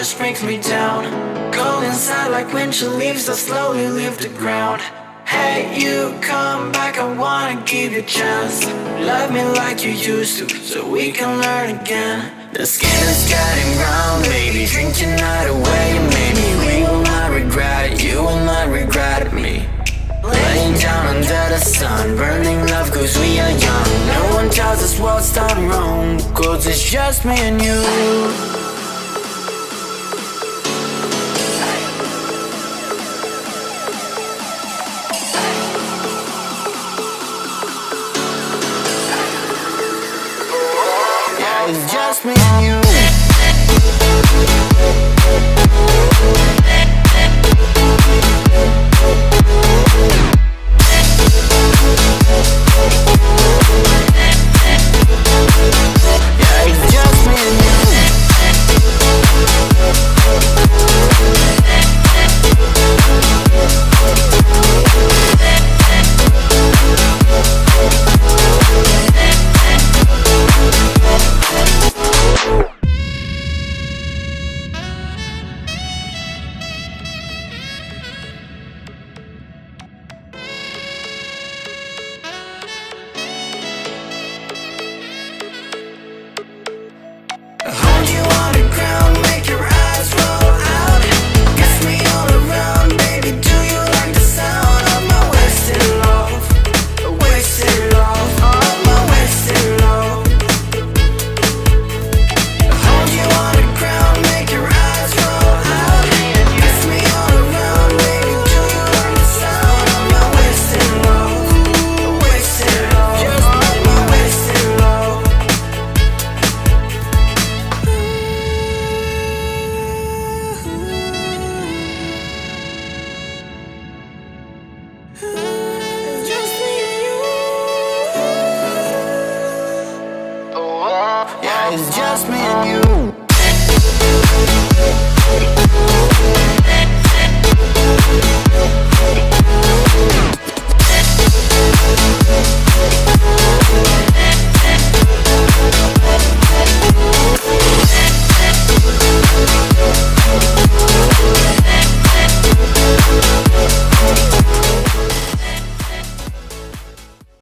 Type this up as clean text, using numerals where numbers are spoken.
just brings me down. Go inside like winter leaves that slowly leave the ground. Hey, you come back, I wanna give you a chance. Love me like you used to, so we can learn again. The skin is getting round, baby, drink your night away. Maybe we will not regret it, you will not regret me. Laying down under the sun, burning love cause we are young. No one tells us what's done wrong, cause it's just me and you. It's just me.